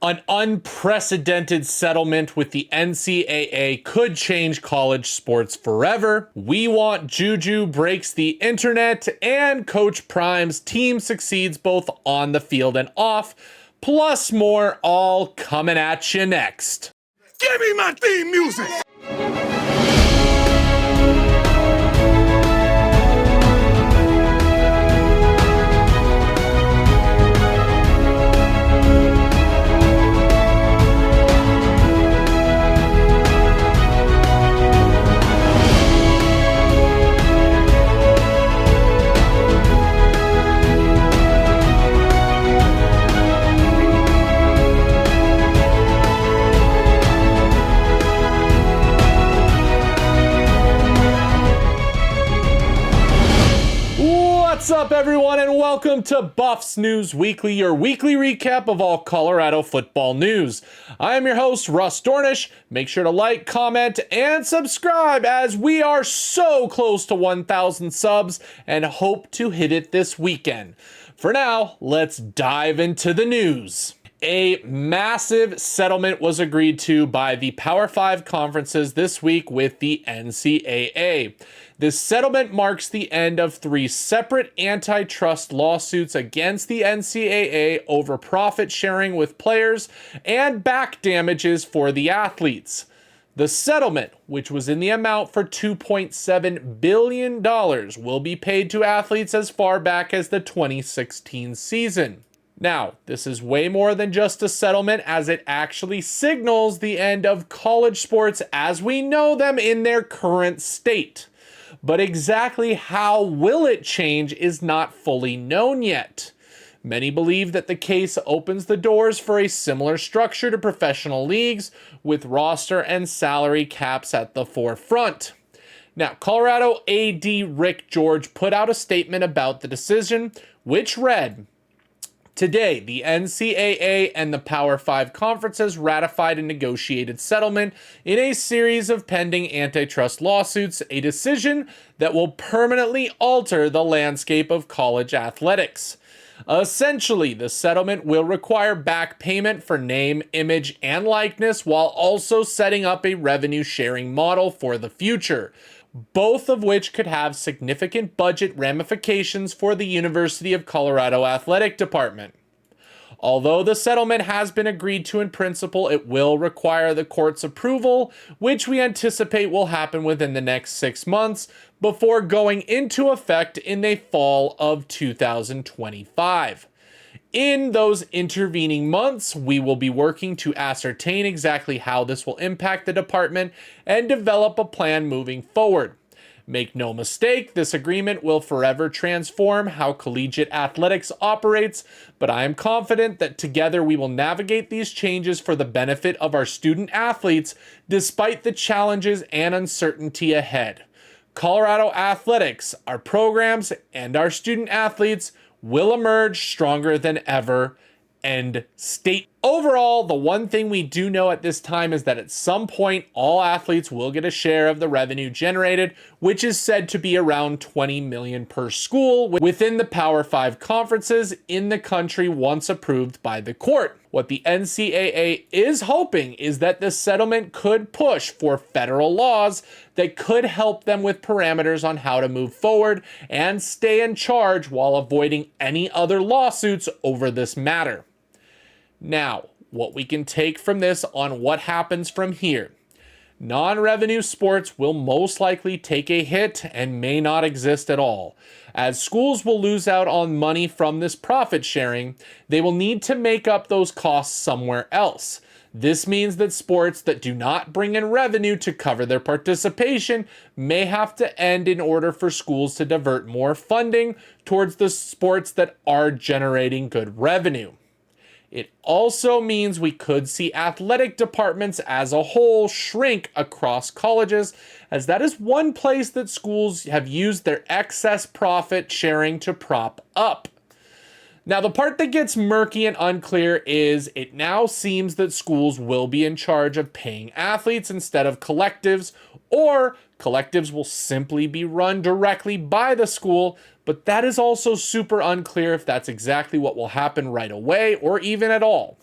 An unprecedented settlement with the NCAA could change college sports forever. We Want Juju breaks the internet, and Coach Prime's team succeeds both on the field and off. Plus more, all coming at you next. Give me my theme music! What's up, everyone, and welcome to Buffs News Weekly, your weekly recap of all Colorado football news. I am your host, Russ Dornish. Make sure to like, comment, and subscribe as we are so close to 1,000 subs and hope to hit it this weekend. For now, let's dive into the news. A massive settlement was agreed to by the Power 5 conferences this week with the NCAA. This settlement marks the end of 3 separate antitrust lawsuits against the NCAA over profit sharing with players and back damages for the athletes. The settlement, which was in the amount for $2.7 billion, will be paid to athletes as far back as the 2016 season. Now, this is way more than just a settlement, as it actually signals the end of college sports as we know them in their current state. But exactly how will it change is not fully known yet. Many believe that the case opens the doors for a similar structure to professional leagues, with roster and salary caps at the forefront. Now, Colorado AD Rick George put out a statement about the decision, which read, "Today, the NCAA and the Power 5 conferences ratified a negotiated settlement in a series of pending antitrust lawsuits, a decision that will permanently alter the landscape of college athletics. Essentially, the settlement will require back payment for name, image, and likeness while also setting up a revenue sharing model for the future, both of which could have significant budget ramifications for the University of Colorado Athletic Department. Although the settlement has been agreed to in principle, it will require the court's approval, which we anticipate will happen within the next 6 months before going into effect in the fall of 2025. In those intervening months, we will be working to ascertain exactly how this will impact the department and develop a plan moving forward. Make no mistake, this agreement will forever transform how collegiate athletics operates, but I am confident that together we will navigate these changes for the benefit of our student athletes despite the challenges and uncertainty ahead. Colorado athletics, our programs, and our student athletes will emerge stronger than ever." End state. Overall, the one thing we do know at this time is that at some point, all athletes will get a share of the revenue generated, which is said to be around $20 million per school within the Power 5 conferences in the country once approved by the court. What the NCAA is hoping is that the settlement could push for federal laws that could help them with parameters on how to move forward and stay in charge while avoiding any other lawsuits over this matter. Now, what we can take from this on what happens from here. Non-revenue sports will most likely take a hit and may not exist at all. As schools will lose out on money from this profit sharing, they will need to make up those costs somewhere else. This means that sports that do not bring in revenue to cover their participation may have to end in order for schools to divert more funding towards the sports that are generating good revenue. It also means we could see athletic departments as a whole shrink across colleges, as that is one place that schools have used their excess profit sharing to prop up. Now, the part that gets murky and unclear is it now seems that schools will be in charge of paying athletes instead of collectives, or collectives will simply be run directly by the school, but that is also super unclear if that's exactly what will happen right away or even at all.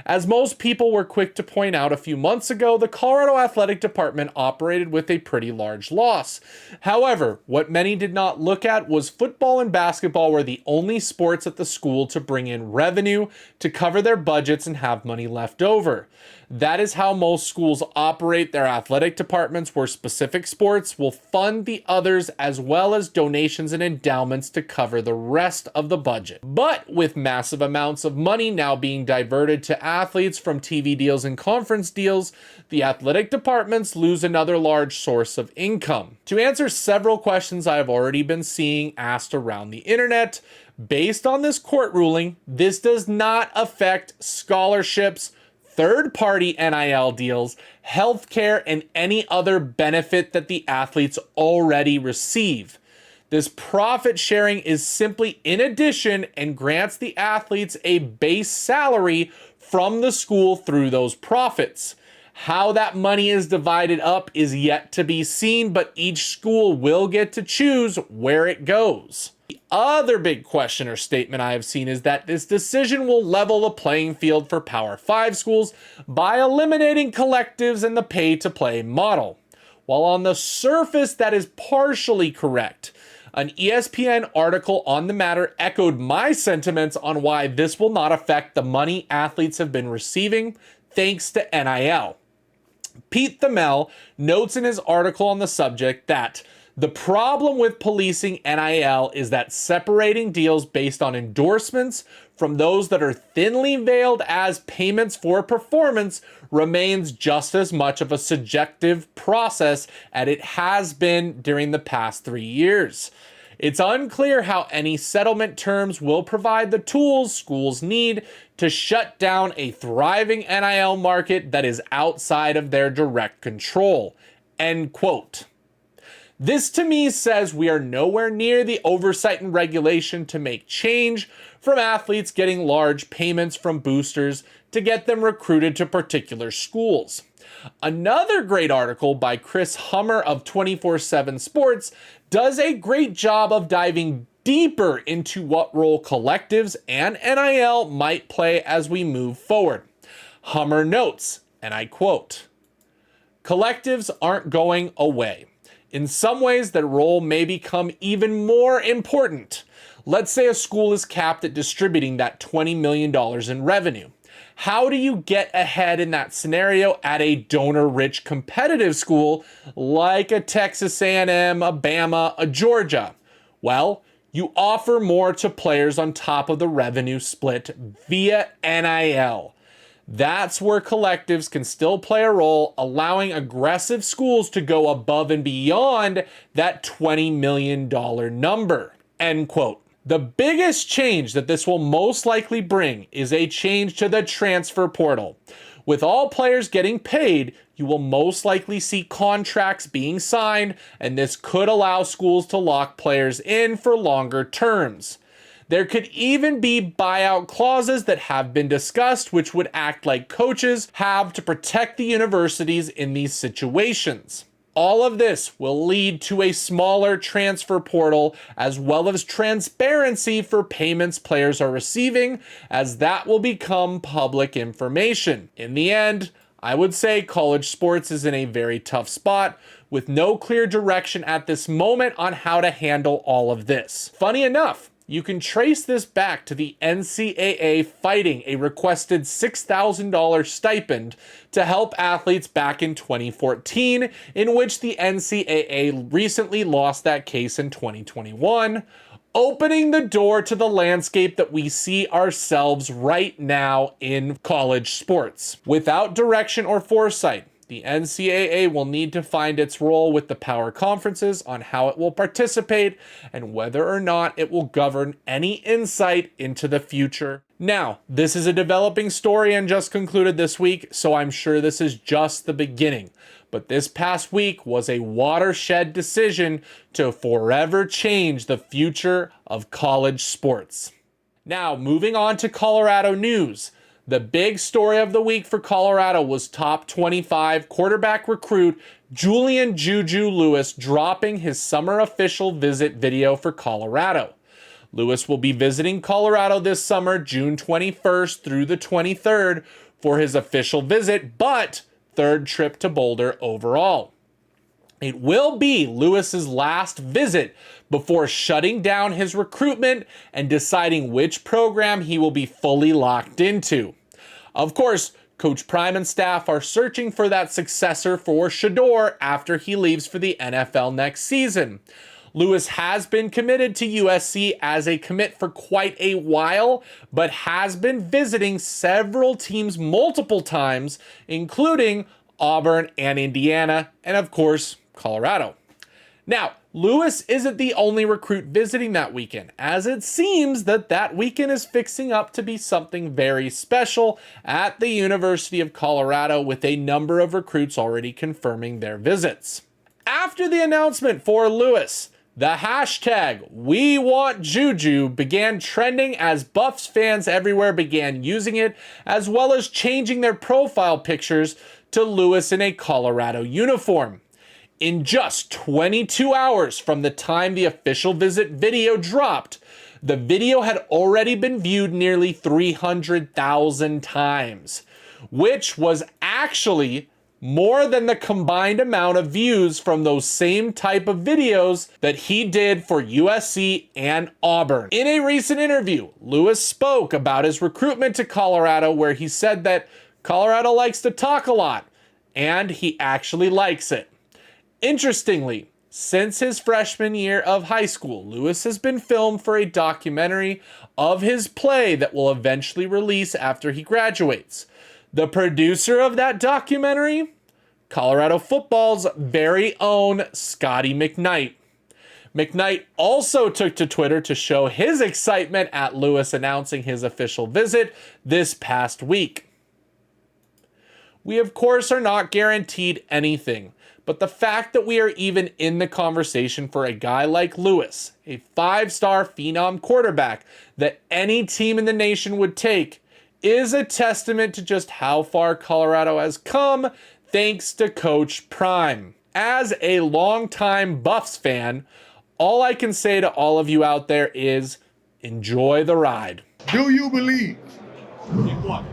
As most people were quick to point out a few months ago, the Colorado Athletic Department operated with a pretty large loss. However, what many did not look at was football and basketball were the only sports at the school to bring in revenue to cover their budgets and have money left over. That is how most schools operate their athletic departments, where specific sports will fund the others as well as donations and endowments to cover the rest of the budget. But with massive amounts of money now being diverted to athletes from TV deals and conference deals, the athletic departments lose another large source of income. To answer several questions I have already been seeing asked around the internet, based on this court ruling, this does not affect scholarships, third-party NIL deals, healthcare, and any other benefit that the athletes already receive. This profit sharing is simply in addition and grants the athletes a base salary from the school through those profits. How that money is divided up is yet to be seen, but each school will get to choose where it goes. The other big question or statement I have seen is that this decision will level the playing field for Power 5 schools by eliminating collectives and the pay-to-play model. While on the surface that is partially correct, an ESPN article on the matter echoed my sentiments on why this will not affect the money athletes have been receiving thanks to NIL. Pete Thamel notes in his article on the subject that the problem with policing NIL is that separating deals based on endorsements from those that are thinly veiled as payments for performance remains just as much of a subjective process as it has been during the past 3 years. It's unclear how any settlement terms will provide the tools schools need to shut down a thriving NIL market that is outside of their direct control. End quote. This to me says we are nowhere near the oversight and regulation to make change from athletes getting large payments from boosters to get them recruited to particular schools. Another great article by Chris Hummer of 24/7 Sports does a great job of diving deeper into what role collectives and NIL might play as we move forward. Hummer notes, and I quote, "Collectives aren't going away. In some ways, their role may become even more important. Let's say a school is capped at distributing that $20 million in revenue. How do you get ahead in that scenario at a donor-rich competitive school like a Texas A&M, a Bama, a Georgia? Well, you offer more to players on top of the revenue split via NIL. That's where collectives can still play a role, allowing aggressive schools to go above and beyond that $20 million number." End quote. The biggest change that this will most likely bring is a change to the transfer portal. With all players getting paid, you will most likely see contracts being signed, and this could allow schools to lock players in for longer terms. There could even be buyout clauses that have been discussed, which would act like coaches have to protect the universities in these situations. All of this will lead to a smaller transfer portal as well as transparency for payments players are receiving, as that will become public information. In the end, I would say college sports is in a very tough spot with no clear direction at this moment on how to handle all of this. Funny enough, you can trace this back to the NCAA fighting a requested $6,000 stipend to help athletes back in 2014, in which the NCAA recently lost that case in 2021, opening the door to the landscape that we see ourselves right now in college sports. Without direction or foresight, the NCAA will need to find its role with the power conferences on how it will participate and whether or not it will govern any insight into the future. Now, this is a developing story and just concluded this week, so I'm sure this is just the beginning. But this past week was a watershed decision to forever change the future of college sports. Now, moving on to Colorado news. The big story of the week for Colorado was top 25 quarterback recruit Julian Juju Lewis dropping his summer official visit video for Colorado. Lewis will be visiting Colorado this summer, June 21st through the 23rd, for his official visit, but third trip to Boulder overall. It will be Lewis's last visit before shutting down his recruitment and deciding which program he will be fully locked into. Of course, Coach Prime and staff are searching for that successor for Shedeur after he leaves for the NFL next season. Lewis has been committed to USC as a commit for quite a while, but has been visiting several teams multiple times, including Auburn and Indiana, and of course, Colorado. Now, Lewis isn't the only recruit visiting that weekend, as it seems that weekend is fixing up to be something very special at the University of Colorado, with a number of recruits already confirming their visits. After the announcement for Lewis, the hashtag WeWantJuJu began trending as Buffs fans everywhere began using it, as well as changing their profile pictures to Lewis in a Colorado uniform. In just 22 hours from the time the official visit video dropped, the video had already been viewed nearly 300,000 times, which was actually more than the combined amount of views from those same type of videos that he did for USC and Auburn. In a recent interview, Lewis spoke about his recruitment to Colorado, where he said that Colorado likes to talk a lot, and he actually likes it. Interestingly, since his freshman year of high school, Lewis has been filmed for a documentary of his play that will eventually release after he graduates. The producer of that documentary, Colorado football's very own Scotty McKnight. McKnight also took to Twitter to show his excitement at Lewis announcing his official visit this past week. We, of course, are not guaranteed anything, but the fact that we are even in the conversation for a guy like Lewis, a five-star phenom quarterback that any team in the nation would take, is a testament to just how far Colorado has come thanks to Coach Prime. As a longtime Buffs fan, all I can say to all of you out there is enjoy the ride. Do you believe? In what?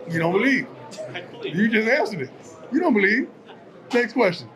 You don't believe. I believe. You just answered it. You don't believe. Next question.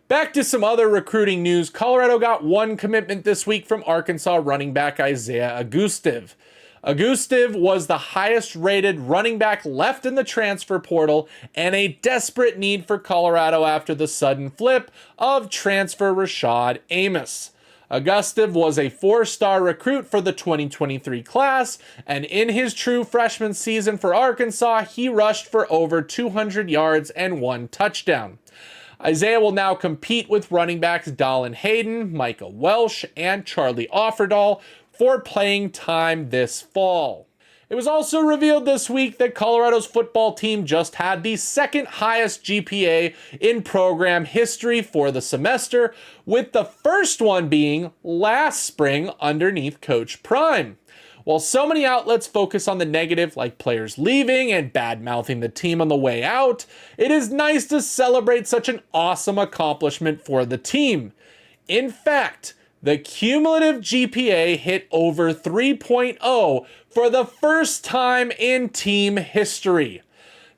Back to some other recruiting news. Colorado got one commitment this week from Arkansas running back Isaiah Augustive. Augustive was the highest rated running back left in the transfer portal and a desperate need for Colorado after the sudden flip of transfer Rashad Amos. Augustive was a four-star recruit for the 2023 class, and in his true freshman season for Arkansas, he rushed for over 200 yards and 1 touchdown. Isaiah will now compete with running backs Dallin Hayden, Micah Welsh, and Charlie Offerdahl for playing time this fall. It was also revealed this week that Colorado's football team just had the second highest GPA in program history for the semester, with the first one being last spring underneath Coach Prime. While so many outlets focus on the negative, like players leaving and bad-mouthing the team on the way out, it is nice to celebrate such an awesome accomplishment for the team. In fact, the cumulative GPA hit over 3.0 for the first time in team history.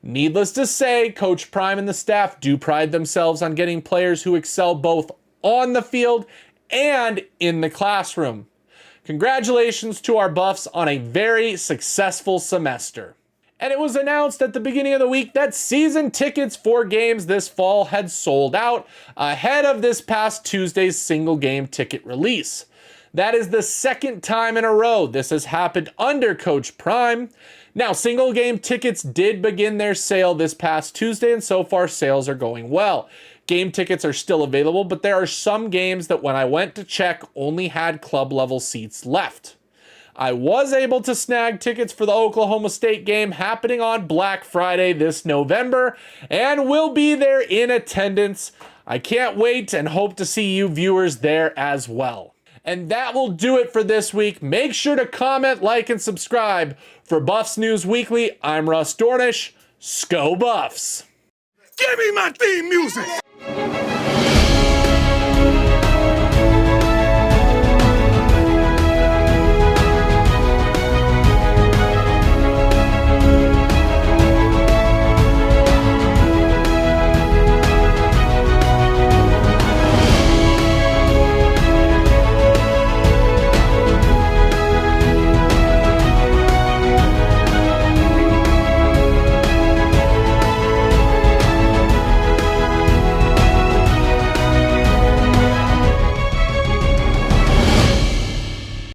Needless to say, Coach Prime and the staff do pride themselves on getting players who excel both on the field and in the classroom. Congratulations to our Buffs on a very successful semester. And it was announced at the beginning of the week that season tickets for games this fall had sold out ahead of this past Tuesday's single game ticket release. That is the second time in a row this has happened under Coach Prime. Now, single game tickets did begin their sale this past Tuesday, and so far sales are going well. Game tickets are still available, but there are some games that when I went to check only had club level seats left. I was able to snag tickets for the Oklahoma State game happening on Black Friday this November, and will be there in attendance. I can't wait and hope to see you viewers there as well. And that will do it for this week. Make sure to comment, like, and subscribe. For Buffs News Weekly, I'm Russ Dornish. Sco Buffs! Give me my theme music!